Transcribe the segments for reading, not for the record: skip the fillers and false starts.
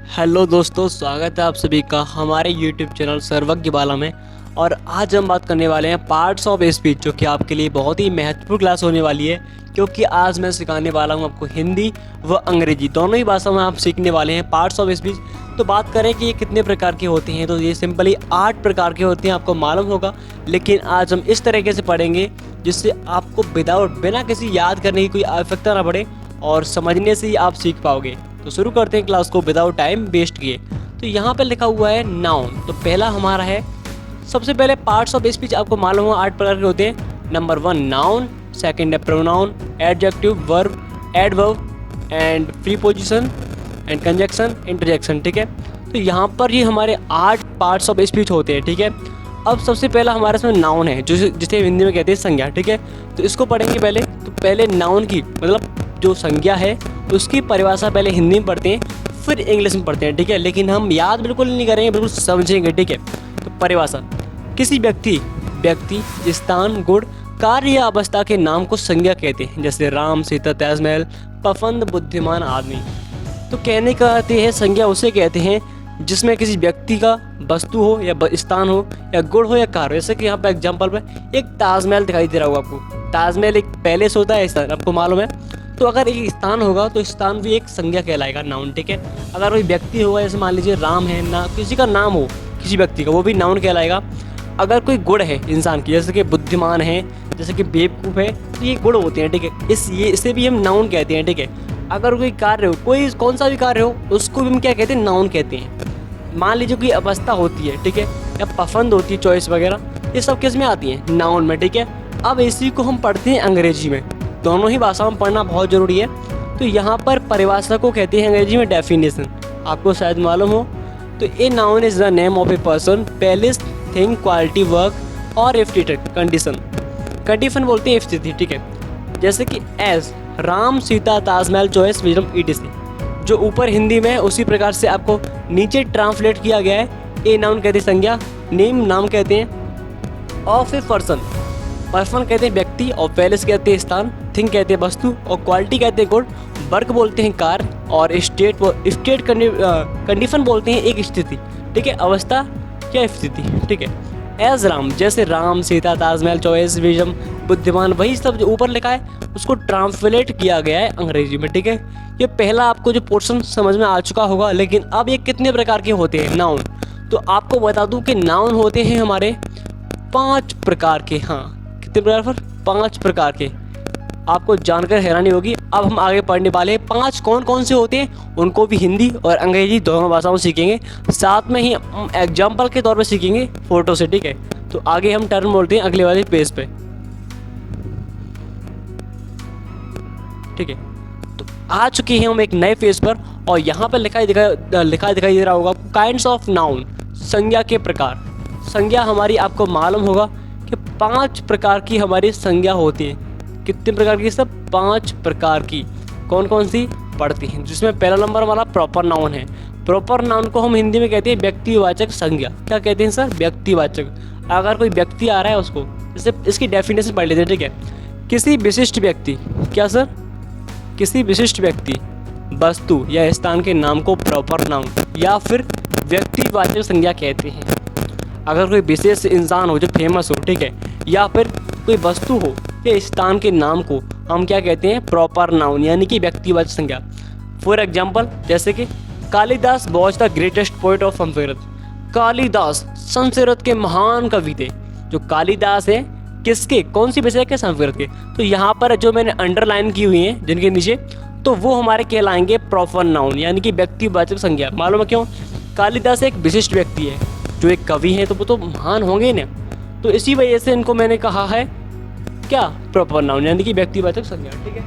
Hello दोस्तों, स्वागत है आप सभी का हमारे YouTube चैनल सर्वज्ञ बाला में। और आज हम बात करने वाले हैं पार्ट्स ऑफ स्पीच, जो कि आपके लिए बहुत ही महत्वपूर्ण क्लास होने वाली है, क्योंकि आज मैं सिखाने वाला हूं आपको हिंदी व अंग्रेजी दोनों ही भाषा में आप सीखने वाले हैं पार्ट्स ऑफ स्पीच। तो बात करें कि ये कितने प्रकार के होते हैं, तो ये सिंपली 8 प्रकार के होते हैं, आपको मालूम होगा। लेकिन आज हम इस तरीके से पढ़ेंगे जिससे आपको बिना किसी याद करने की कोई आवश्यकता ना पड़े और समझने से ही आप सीख पाओगे। तो शुरू करते हैं क्लास को विदाउट टाइम वेस्ट किए। तो यहाँ पर लिखा हुआ है नाउन। तो पहला हमारा है, सबसे पहले पार्ट्स ऑफ स्पीच आपको मालूम हो 8 प्रकार के होते हैं। नंबर 1 नाउन, सेकंड है pronoun, adjective, verb, adverb and preposition and conjunction, interjection. ठीक है, तो यहाँ पर ही हमारे 8 पार्ट्स ऑफ स्पीच होते हैं। ठीक है, अब सबसे पहला हमारे इसमें नाउन है, जिसे हिंदी में कहते हैं संज्ञा। ठीक है, तो इसको पढ़ेंगे पहले। तो पहले नाउन की मतलब जो संज्ञा है उसकी परिभाषा पहले हिंदी में पढ़ते हैं, फिर इंग्लिश में पढ़ते हैं। ठीक है, लेकिन हम याद बिल्कुल नहीं करेंगे, बिल्कुल समझेंगे। ठीक है, तो परिभाषा, किसी व्यक्ति, स्थान, गुण, कार्य या अवस्था के नाम को संज्ञा कहते हैं, जैसे राम, सीता, ताजमहल, पसंद, बुद्धिमान आदमी। तो कहने का अर्थ है संज्ञा उसे कहते हैं जिसमें किसी व्यक्ति का वस्तु हो या स्थान हो या गुण हो या कार्य। जैसे कि यहाँ पे एग्जाम्पल पे एक ताजमहल दिखाई दे रहा होगा आपको। ताजमहल एक पैलेस होता है, स्थान आपको मालूम है। तो अगर एक स्थान होगा तो स्थान भी एक संज्ञा कहलाएगा, नाउन। ठीक है, अगर कोई व्यक्ति होगा, जैसे मान लीजिए राम है ना, किसी का नाम हो किसी व्यक्ति का, वो भी नाउन कहलाएगा। अगर कोई गुण है इंसान की, जैसे कि बुद्धिमान है, जैसे कि बेवकूफ़ है, तो ये गुण होते हैं। ठीक है, इसे भी हम नाउन कहते हैं। ठीक है, अगर कोई कार्य हो, कोई कौन सा भी कार्य हो, उसको भी हम क्या कहते हैं, नाउन कहते हैं। मान लीजिए कोई अवस्था होती है, ठीक है, या पसंद होती है, चॉइस वगैरह, ये सब किस में आती हैं, नाउन में। ठीक है, अब इसी को हम पढ़ते हैं अंग्रेजी में। दोनों ही भाषाओं में पढ़ना बहुत ज़रूरी है। तो यहाँ पर परिभाषा को कहते हैं अंग्रेजी में डेफिनेशन, आपको शायद मालूम हो। तो a noun is the name of a person, place, thing, quality, work और स्टेटस, कंडीशन। कंडीशन बोलते हैं स्थिति। ठीक है, जैसे कि as Ram, Sita, Taj Mahal, choice, wisdom, etc. जो ऊपर हिंदी में है उसी प्रकार से आपको नीचे ट्रांसलेट किया गया है। ए नाउन कहते हैं संज्ञा, नेम नाम कहते हैं, ऑफ ए पर्सन, पर्सन कहते हैं व्यक्ति, और पैलेस कहते हैं स्थान, थिंग कहते हैं वस्तु, और क्वालिटी कहते हैं गुण, वर्क बोलते हैं कार्य, और स्टेट कंडीशन बोलते हैं एक स्थिति। ठीक है, अवस्था या स्थिति। ठीक है, एज राम, जैसे राम, सीता, ताजमहल, चॉइस, विजम, बुद्धिमान, वही सब जो ऊपर लिखा है उसको ट्रांसलेट किया गया है अंग्रेजी में। ठीक है, ये पहला आपको जो पोर्शन समझ में आ चुका होगा। लेकिन अब ये कितने प्रकार के होते हैं नाउन, तो आपको बता दूं कि नाउन होते हैं हमारे 5 प्रकार के। हाँ, कितने प्रकार पर? 5 प्रकार के। आपको जानकर हैरानी होगी। अब हम आगे पढ़ने वाले हैं 5 कौन कौन से होते हैं, उनको भी हिंदी और अंग्रेजी दोनों भाषाओं में सीखेंगे, साथ में ही एग्जाम्पल के तौर पे सीखेंगे फोटो से। ठीक है, तो आगे हम टर्म बोलते हैं अगले वाले पेज पे। ठीक है, तो आ चुके हैं हम एक नए पेज पर, और यहाँ पर लिखा दिखाई दे रहा होगा काइंड्स ऑफ नाउन, संज्ञा के प्रकार। संज्ञा हमारी आपको मालूम होगा कि 5 प्रकार की हमारी संज्ञा होती है। कितने प्रकार की? सब 5 प्रकार की। कौन कौन सी पढ़ती हैं, जिसमें पहला नंबर हमारा प्रॉपर नाउन है। प्रॉपर नाउन को हम हिंदी में कहते हैं व्यक्तिवाचक संज्ञा। क्या कहते हैं सर? व्यक्तिवाचक। अगर कोई व्यक्ति आ रहा है उसको, जैसे इसकी डेफिनेशन पढ़ लेते हैं। ठीक है, किसी विशिष्ट व्यक्ति, क्या सर? किसी विशिष्ट व्यक्ति, वस्तु या स्थान के नाम को प्रॉपर नाउन या फिर व्यक्तिवाचक संज्ञा कहते हैं। अगर कोई विशेष इंसान हो जो फेमस हो, ठीक है, या फिर कोई वस्तु हो या स्थान के नाम को हम क्या कहते हैं? प्रॉपर नाउन, यानी कि व्यक्तिवाचक संज्ञा। फॉर एग्जाम्पल, जैसे कि Kalidas was the greatest poet of Sanskrit. Kalidas Sanskrit के महान कवि थे। जो कालिदास है किसके, कौन सी विषय के? संस्कृत के। तो यहाँ पर जो मैंने अंडरलाइन की हुई है जिनके नीचे, तो वो हमारे कहलाएंगे प्रॉपर नाउन, यानी कि व्यक्तिवाचक संज्ञा। मालूम है क्यों? कालिदास एक विशिष्ट व्यक्ति है, जो एक कवि हैं, तो वो तो महान होंगे ना। तो इसी वजह से इनको मैंने कहा है क्या? प्रॉपर नाउन, यानी कि व्यक्तिवाचक संज्ञा। ठीक है,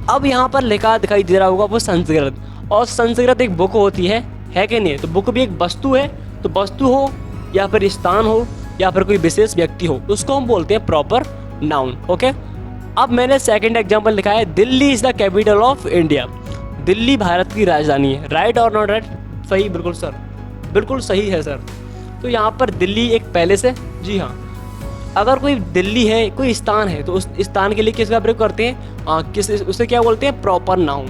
अब यहाँ पर लिखा दिखाई दे रहा होगा वो संस्कृत, और संस्कृत एक बुक होती है कि नहीं? तो बुक भी एक वस्तु है। तो वस्तु हो या फिर स्थान हो या फिर कोई विशेष व्यक्ति हो, उसको हम बोलते हैं प्रॉपर नाउन। ओके, अब मैंने सेकंड एग्जांपल लिखा है, Delhi is the capital of India. Delhi Bharat की राजधानी है। राइट और नॉट राइट? सही, बिल्कुल सर, बिल्कुल सही है सर। तो यहाँ पर दिल्ली एक पैलेस है। जी हाँ, अगर कोई दिल्ली है, कोई स्थान है, तो उस स्थान के लिए किसका प्रयोग करते हैं? उसे क्या बोलते हैं? Proper noun.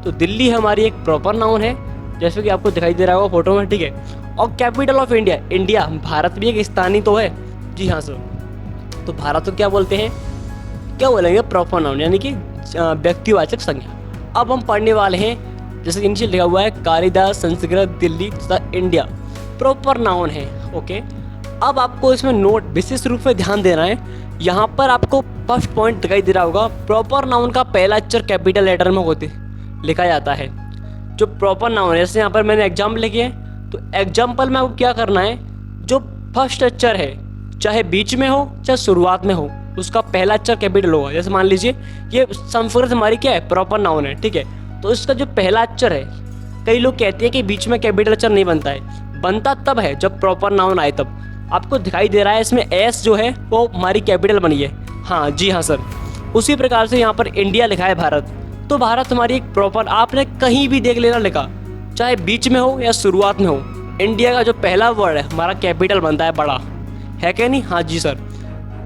तो दिल्ली हमारी एक प्रॉपर नाउन है, जैसे कि आपको दिखाई दे रहा होगा फोटो में, ठीक है। और capital of India, India Bharat भी एक स्थान ही तो है। जी हाँ सर, तो भारत को क्या बोलते हैं, क्या बोलेंगे, प्रॉपर नाउन यानी कि व्यक्तिवाचक संज्ञा। अब हम पढ़ने वाले हैं, जैसे कि नीचे लिखा हुआ है कालिदास, संस्कृत, दिल्ली तथा इंडिया प्रॉपर नाउन है। ओके, अब आपको इसमें नोट विशेष रूप से ध्यान देना है। यहाँ पर आपको फर्स्ट पॉइंट दिखाई दे रहा होगा, प्रॉपर नाउन का पहला अक्षर कैपिटल लेटर में होते लिखा जाता है। जो प्रॉपर नाउन है, जैसे यहाँ पर मैंने एग्जाम्पल लिखे हैं, तो एग्जाम्पल में आपको क्या करना है, जो फर्स्ट अक्षर है चाहे बीच में हो चाहे शुरुआत में हो, उसका पहला अक्षर कैपिटल होगा। जैसे मान लीजिए ये संस्कृत हमारी क्या है, प्रॉपर नाउन है, ठीक है। तो इसका जो पहला अक्षर है, कई लोग कहते हैं कि बीच में कैपिटल अक्षर नहीं बनता है, बनता तब है जब प्रॉपर नाउन आए तब। आपको दिखाई दे रहा है इसमें एस जो है वो हमारी कैपिटल बनी है। हाँ जी हाँ सर, उसी प्रकार से यहाँ पर इंडिया लिखा है भारत, तो भारत हमारी एक प्रॉपर, आपने कहीं भी देख लेना लिखा, चाहे बीच में हो या शुरुआत में हो, इंडिया का जो पहला वर्ड है हमारा कैपिटल बनता है, बड़ा है क्या नहीं। हाँ जी सर,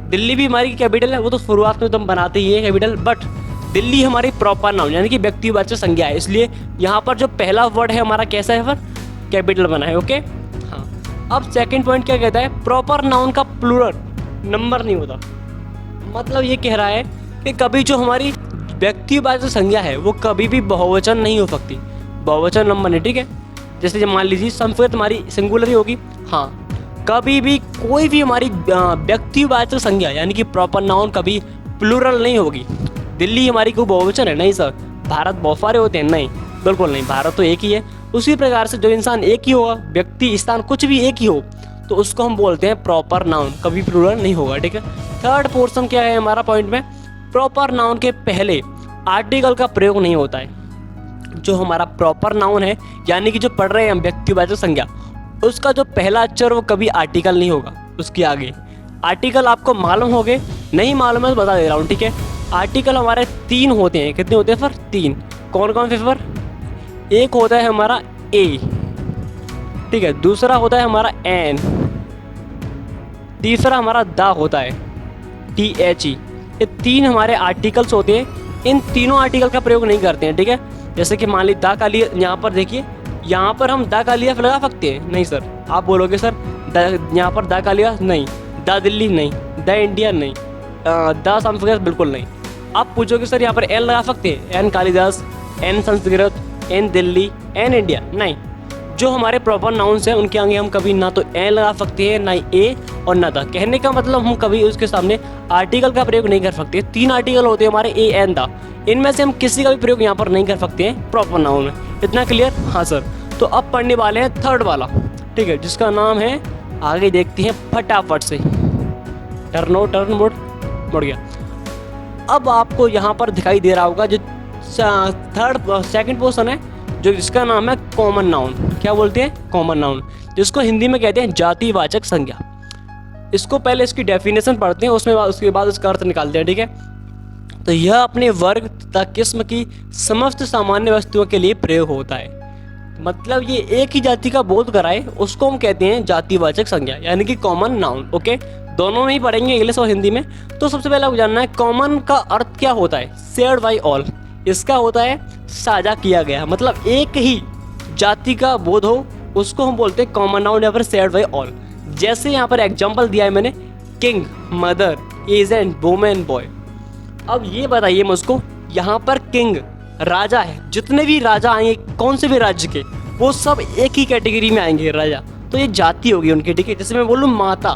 दिल्ली भी हमारी कैपिटल है, वो तो शुरुआत में तो हम बनाते ही है कैपिटल, बट दिल्ली हमारी प्रॉपर नाउन यानी कि व्यक्तिवाचक संज्ञा है, इसलिए यहाँ पर जो पहला वर्ड है हमारा कैसा है, फिर कैपिटल बना है। ओके हाँ, अब सेकंड पॉइंट क्या कहता है, प्रॉपर नाउन का प्लूरल नंबर नहीं होता। मतलब ये कह रहा है कि कभी जो हमारी व्यक्तिवाचक संज्ञा है वो कभी भी बहुवचन नहीं हो सकती, बहुवचन नंबर नहीं, ठीक है। जैसे जब मान लीजिए संस्कृत हमारी सिंगुलर ही होगी, हाँ, कभी भी कोई भी हमारी व्यक्तिवाचक संज्ञा यानी कि प्रॉपर नाउन कभी प्लूरल नहीं होगी। दिल्ली हमारी कोई बहुवचन है नहीं सर, भारत बहुत सारे होते हैं, नहीं बिल्कुल नहीं, भारत तो एक ही है। उसी प्रकार से जो इंसान एक ही होगा, व्यक्ति स्थान कुछ भी एक ही हो, तो उसको हम बोलते हैं प्रॉपर नाउन, कभी प्लूरल नहीं होगा, ठीक है। थर्ड पोर्शन क्या है हमारा पॉइंट में, प्रॉपर नाउन के पहले आर्टिकल का प्रयोग नहीं होता है। जो हमारा प्रॉपर नाउन है यानी कि जो पढ़ रहे हैं हम व्यक्तिवाचक संज्ञा, उसका जो पहला अक्षर वो कभी आर्टिकल नहीं होगा, उसके आगे आर्टिकल आपको मालूम हो गए, नहीं मालूम है तो बता दे रहा हूँ, ठीक है। आर्टिकल हमारे 3 होते हैं, कितने होते हैं सर, 3। कौन कौन से सर, एक होता है हमारा ए, ठीक है, दूसरा होता है हमारा एन, तीसरा हमारा दा होता है THE। ये 3 हमारे आर्टिकल्स होते हैं, इन तीनों आर्टिकल का प्रयोग नहीं करते हैं, ठीक है। जैसे कि मान ली दा का लिया, यहाँ पर देखिए, यहाँ पर हम दा का लिया लगा सकते हैं, नहीं सर। आप बोलोगे सर यहाँ पर दा का लिया नहीं, दा दिल्ली नहीं, दा इंडिया नहीं, दा संस्कृत बिल्कुल नहीं। आप पूछोगे सर यहाँ पर एन लगा सकते हैं, an Kalidas, an Sanskrit, an Delhi, an India, नहीं। जो हमारे प्रॉपर नाउन्स हैं उनके आगे हम कभी ना तो एन लगा सकते हैं, ना ए और ना दा। कहने का मतलब हम कभी उसके सामने आर्टिकल का प्रयोग नहीं कर सकते। 3 आर्टिकल होते हैं हमारे, ए एन दा, इनमें से हम किसी का भी प्रयोग यहाँ पर नहीं कर सकते हैं प्रॉपर नाउन में। इतना क्लियर? हाँ सर। तो अब पढ़ने वाले हैं थर्ड वाला, ठीक है, जिसका नाम है, आगे देखते हैं फटाफट से, टर्न मुड़ गया। अब आपको यहाँ पर दिखाई दे रहा होगा जो सेकंड पोर्शन है, जो जिसका नाम है कॉमन नाउन। क्या बोलते हैं? कॉमन नाउन, जिसको हिंदी में कहते हैं जातिवाचक संज्ञा। इसको पहले इसकी डेफिनेशन पढ़ते हैं, उसके बाद इसका अर्थ निकालते हैं, ठीक है। तो यह अपने वर्ग तथा किस्म की समस्त सामान्य वस्तुओं के लिए प्रयोग होता है। मतलब ये एक ही जाति का बोध कराए, उसको हम कहते हैं जातिवाचक संज्ञा यानी कि कॉमन नाउन। ओके, दोनों में ही पढ़ेंगे, इंग्लिश और हिंदी में। तो सबसे पहले आपको जानना है कॉमन का अर्थ क्या होता है। शेयर्ड बाय ऑल, इसका होता है साझा किया गया, मतलब एक ही जाति का बोध हो, उसको हम बोलते हैं कॉमन नाउन या फिर शेयर्ड बाय ऑल। जैसे यहाँ पर एग्जाम्पल दिया है मैंने, king, mother, agent, women, boy. अब ये बताइए मुझको, यहाँ पर किंग राजा है, जितने भी राजा आएंगे कौन से भी राज्य के, वो सब एक ही कैटेगरी में आएंगे राजा, तो ये जाति होगी उनकी, ठीक है। जैसे मैं बोलूँ माता,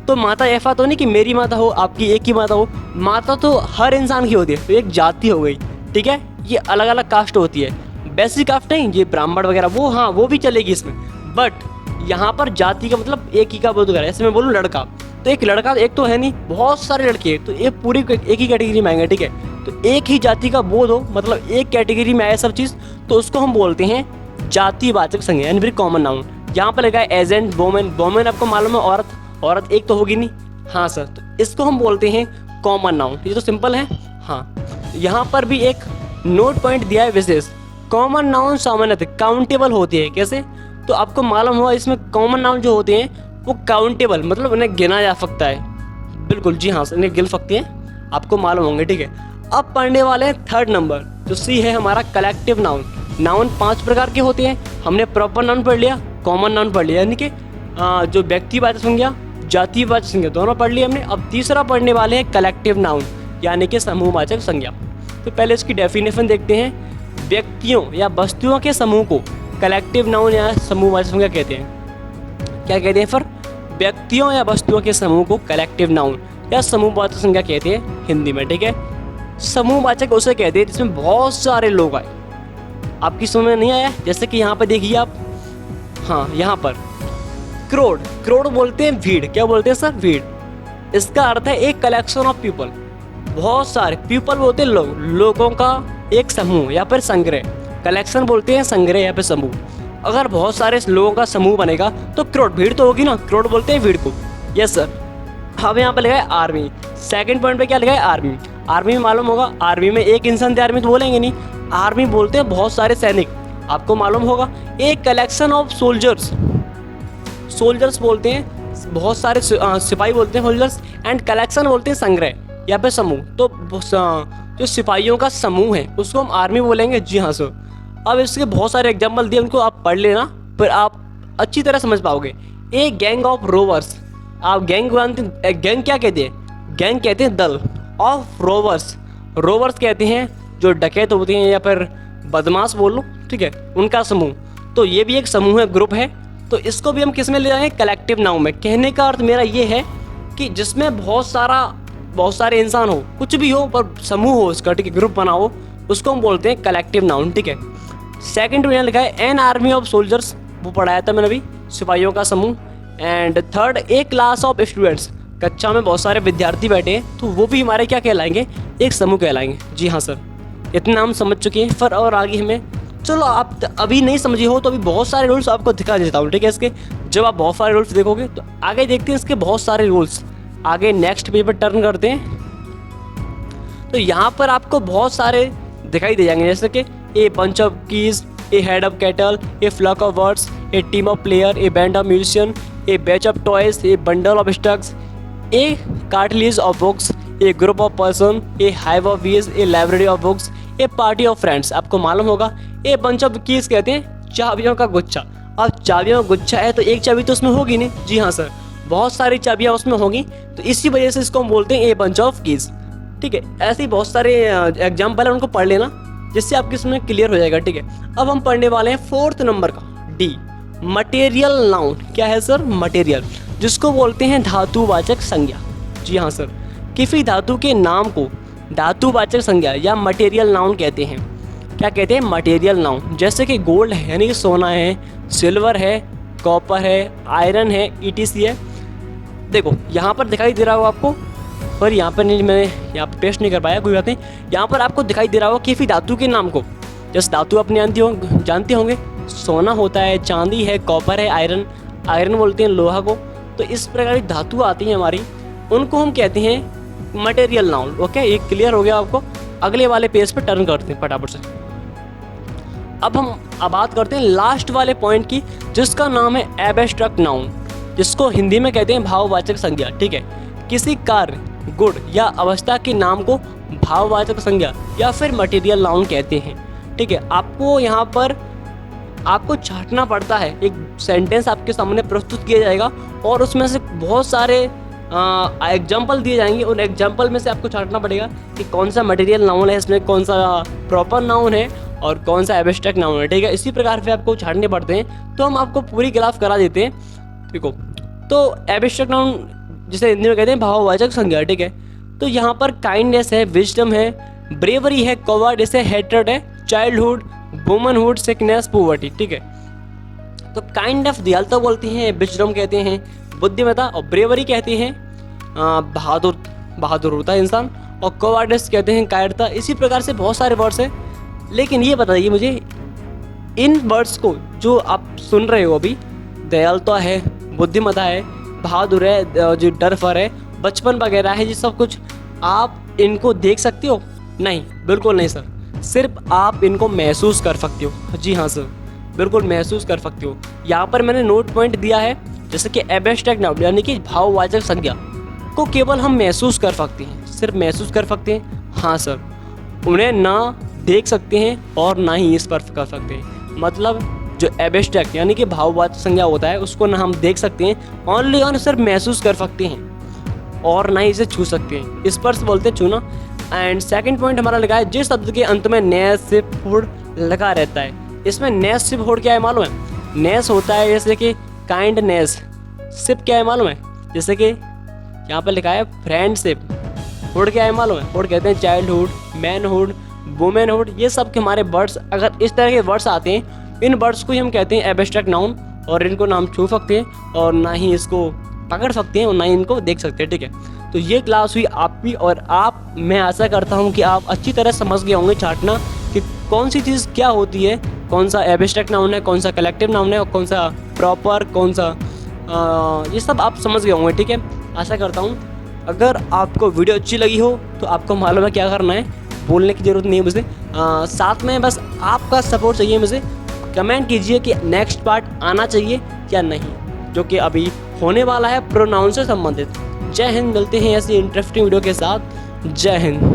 तो माता ऐसा तो नहीं कि मेरी माता हो, आपकी एक ही माता हो, माता तो हर इंसान की होती है, तो एक जाति हो गई, ठीक है। ये अलग अलग कास्ट होती है, बेसिक कास्ट नहीं, ये ब्राह्मण वगैरह वो, हाँ वो भी चलेगी इसमें, बट यहाँ पर जाति का मतलब एक ही का बोध करा। जैसे मैं बोलूँ लड़का, तो एक लड़का एक तो है नहीं, बहुत सारे लड़के हैं, तो ये पूरी एक ही कैटेगरी में आएंगे, ठीक है। तो एक ही जाति का बोध हो, मतलब एक कैटेगरी में आए सब चीज़, तो उसको हम बोलते हैं जातिवाचक संज्ञा यानी फिर कॉमन नाउन। यहाँ पर लगा है एजेंट, वोमेन। वोमेन आपको मालूम है औरत, औरत एक तो होगी नहीं, हाँ सर, तो इसको हम बोलते हैं कॉमन नाउन। ये तो सिंपल है। हाँ, यहाँ पर भी एक नोट पॉइंट दिया है विशेष, कॉमन नाउन सामान्यतः काउंटेबल होती है। कैसे? तो आपको मालूम होगा इसमें कॉमन नाउन जो होते हैं वो काउंटेबल, मतलब उन्हें गिना जा सकता है। बिल्कुल जी हाँ, इन्हें गिन सकते हैं, आपको मालूम होंगे, ठीक है। अब पढ़ने वाले हैं थर्ड नंबर, जो सी है हमारा कलेक्टिव नाउन। नाउन 5 प्रकार के होते हैं। हमने प्रॉपर नाउन पढ़ लिया, कॉमन नाउन पढ़ लिया, यानी कि जो व्यक्तिवाचक संज्ञा, जातिवाचक संज्ञा दोनों पढ़ लिया हमने। अब तीसरा पढ़ने वाले हैं कलेक्टिव नाउन, यानी कि समूहवाचक संज्ञा। तो पहले इसकी डेफिनेशन देखते हैं। व्यक्तियों या वस्तुओं के समूह को कलेक्टिव नाउन या समूहवाचक संज्ञा कहते हैं। क्या कहते हैं फिर? व्यक्तियों या वस्तुओं के समूह को कलेक्टिव नाउन या समूहवाचक संज्ञा कहते हैं हिंदी में, ठीक है। समूहवाचक उसे कहते हैं जिसमें बहुत सारे लोग आए। आपकी समझ में नहीं आया? जैसे कि यहाँ पर देखिए आप, हाँ यहाँ पर क्रोड, क्रोड बोलते हैं भीड़। क्या बोलते हैं सर? भीड़। इसका अर्थ है एक कलेक्शन ऑफ पीपल, बहुत सारे। पीपल बोलते हैं लोग, लोगों का एक समूह या फिर संग्रह। कलेक्शन बोलते हैं संग्रह या फिर समूह। अगर बहुत सारे लोगों का समूह बनेगा तो क्रोड, भीड़ तो होगी ना, क्रोड बोलते हैं भीड़ को। Yes sir. अब यहाँ पर लिखा है आर्मी। सेकंड पॉइंट पे क्या लिखा है? आर्मी। आर्मी में मालूम होगा, आर्मी में एक इंसान थे, आर्मी तो बोलेंगे नहीं, आर्मी बोलते हैं बहुत सारे सैनिक। आपको मालूम होगा एक कलेक्शन ऑफ सोल्जर्स, सोल्जर्स बोलते हैं बहुत सारे, सिपाही बोलते हैं सोल्जर्स, एंड कलेक्शन बोलते हैं संग्रह या फिर समूह। तो जो सिपाहियों का समूह है उसको हम आर्मी बोलेंगे। जी हाँ सर। अब इसके बहुत सारे एग्जाम्पल दिए, उनको आप पढ़ लेना, फिर आप अच्छी तरह समझ पाओगे। ए गैंग ऑफ रोवर्स, आप गैंग जानते हैं? गैंग क्या कहते हैं? गैंग कहते हैं दल। ऑफ रोवर्स, रोवर्स कहते हैं जो डकैत होते हैं या फिर बदमाश बोल लो, ठीक है, उनका समूह। तो ये भी एक समूह है, ग्रुप है। तो इसको भी हम किस में ले जाएंगे? कलेक्टिव नाउन में। कहने का अर्थ मेरा ये है कि जिसमें बहुत सारे इंसान हो, कुछ भी हो पर समूह हो उसका, ठीक है, ग्रुप बना हो, उसको हम बोलते हैं कलेक्टिव नाउन, ठीक है। सेकंड में लिखा है एन आर्मी ऑफ सोल्जर्स, वो पढ़ाया था मैंने अभी, सिपाहियों का समूह। And third A class of students, कक्षा में बहुत सारे विद्यार्थी बैठे हैं तो वो भी हमारे क्या कहलाएंगे? एक समूह कहलाएंगे। जी हाँ सर। इतना हम समझ चुके हैं। फिर और आगे हमें, चलो आप अभी नहीं समझे हो तो अभी बहुत सारे रूल्स आपको दिखा देता हूँ, ठीक है। इसके जब आप बहुत सारे रूल्स देखोगे तो आगे देखते हैं इसके बहुत सारे रूल्स। आगे नेक्स्ट पेज पर टर्न करते हैं तो यहाँ पर आपको बहुत सारे दिखाई दे जाएंगे, जैसे कि a bunch of keys, a head of cattle, a flock of birds, a team of player, a band of musician, a batch of toys, a bundle of sticks, a catalogue of books, a group of person, a hive of bees, a library of books, a party of friends. आपको मालूम होगा ए bunch of keys कहते हैं चाबियों का गुच्छा। अब चाबियों का गुच्छा है तो एक चाबी तो उसमें होगी नहीं। जी हाँ सर, बहुत सारी चाबियाँ उसमें होगी, तो इसी वजह से इसको हम बोलते हैं ए बंच ऑफ कीज, ठीक है। ऐसे ही बहुत सारे एग्जाम्पल है, उनको पढ़ लेना जिससे आपके इसमें क्लियर हो जाएगा, ठीक है। अब हम पढ़ने वाले हैं 4th नंबर का डी, मटेरियल नाउन। क्या है सर? मटेरियल, जिसको बोलते हैं धातुवाचक संज्ञा। जी हाँ सर। किसी धातु के नाम को धातुवाचक संज्ञा या मटेरियल नाउन कहते हैं। क्या कहते हैं? Material noun. जैसे कि गोल्ड है यानी कि सोना है, सिल्वर है, कॉपर है, आयरन है, ETC है। देखो यहाँ पर दिखाई दे रहा होगा आपको, पर यहाँ पर नहीं, मैंने यहाँ पर पेस्ट नहीं कर पाया, कोई बात नहीं। यहाँ पर आपको दिखाई दे रहा होगा किसी धातु के नाम को। जैसे धातु अपने जानते होंगे, सोना होता है, चांदी है, कॉपर है, आयरन बोलते हैं लोहा को। तो इस प्रकार की धातु आती हैं हमारी, उनको हम कहते हैं मटेरियल नाउन। ओके, ये क्लियर हो गया आपको। अगले वाले पेज पे टर्न करते हैं फटाफट से। अब बात करते हैं लास्ट वाले पॉइंट की, जिसका नाम है एब्स्ट्रैक्ट नाउन, जिसको हिंदी में कहते हैं भाववाचक संज्ञा, ठीक है। किसी कार्य, गुण या अवस्था के नाम को भाववाचक संज्ञा या फिर मटेरियल नाउन कहते हैं, ठीक है। आपको यहाँ पर आपको छांटना पड़ता है, एक सेंटेंस आपके सामने प्रस्तुत किया जाएगा और उसमें से बहुत सारे एग्जाम्पल दिए जाएंगे। उन एग्जाम्पल में से आपको छांटना पड़ेगा कि कौन सा मटेरियल नाउन है, इसमें कौन सा प्रॉपर नाउन है और कौन सा एब्स्ट्रैक्ट नाउन है, ठीक है। इसी प्रकार से आपको छांटने पड़ते हैं। तो हम आपको पूरी ग्राफ करा देते हैं, देखो। तो एब्स्ट्रैक्ट नाउन जिसे हिंदी में कहते हैं भाववाचक संज्ञा, ठीक है। तो यहाँ पर काइंडनेस है, विजडम है, ब्रेवरी है, कॉवर्डिस है, हेट्रेड है, चाइल्डहुड, वुमनहुड, सिकनेस, पॉवर्टी, ठीक है। तो काइंड ऑफ दयालुता बोलते हैं, विजडम कहते हैं बुद्धिमत्ता, और ब्रेवरी कहते हैं बहादुर होता है इंसान, और कॉवर्डिस कहते हैं कायरता। इसी प्रकार से बहुत सारे वर्ड्स हैं। लेकिन ये बताइए मुझे, इन वर्ड्स को जो आप सुन रहे हो अभी, दयालुता है, बुद्धिमत्ता है, बहादुर है, जो डरफर है, बचपन वगैरह है, ये सब कुछ आप इनको देख सकते हो? नहीं, बिल्कुल नहीं सर। सिर्फ आप इनको महसूस कर सकते हो। जी हाँ सर, बिल्कुल महसूस कर सकते हो। यहाँ पर मैंने नोट पॉइंट दिया है, जैसे कि एब्स्ट्रैक्ट नाउन यानी कि भाववाचक संज्ञा को केवल हम महसूस कर सकते हैं, सिर्फ महसूस कर सकते हैं। हाँ सर, उन्हें ना देख सकते हैं और ना ही स्पर्श कर सकते हैं। मतलब जो एब्स्ट्रैक्ट यानी कि भाववाचक संज्ञा होता है उसको ना हम देख सकते हैं, ओनली और सिर्फ महसूस कर सकते हैं और ना ही इसे छू सकते हैं। स्पर्श बोलते हैं छूना। एंड सेकंड पॉइंट हमारा लगा है जिस शब्द के अंत में नेस सिप हुड लगा रहता है। इसमें नेस सिप हुड क्या है मालूम है? नेस होता है जैसे कि काइंडनेस, सिप क्या है मालूम है? जैसे कि यहाँ पर लिखा है फ्रेंडशिप। हुड क्या है मालूम है? हुड कहते हैं चाइल्डहुड, मैनहुड, वुमेनहुड। ये सब के हमारे वर्ड्स, अगर इस तरह के वर्ड्स आते हैं, इन वर्ड्स को ही हम कहते हैं एब्स्ट्रैक्ट नाउन, और इनको ना हम छू सकते हैं और ना ही इसको पकड़ सकते हैं और ना ही इनको देख सकते हैं। ठीक है, तो ये क्लास हुई आपकी और आप, मैं आशा करता हूँ कि आप अच्छी तरह समझ गए होंगे छाटना कि कौन सी चीज़ क्या होती है, कौन सा एब्स्ट्रैक्ट नाउन है, कौन सा कलेक्टिव नाउन है और कौन सा प्रॉपर, कौन सा ये सब आप समझ गए होंगे। ठीक है, आशा करता हूँ। अगर आपको वीडियो अच्छी लगी हो तो आपको मालूम है क्या करना है, बोलने की ज़रूरत नहीं है मुझे, साथ में बस आपका सपोर्ट चाहिए मुझे। कमेंट कीजिए कि नेक्स्ट पार्ट आना चाहिए या नहीं, जो कि अभी होने वाला है प्रोनाउन से संबंधित। जय हिंद, मिलते हैं ऐसी इंटरेस्टिंग वीडियो के साथ। जय हिंद।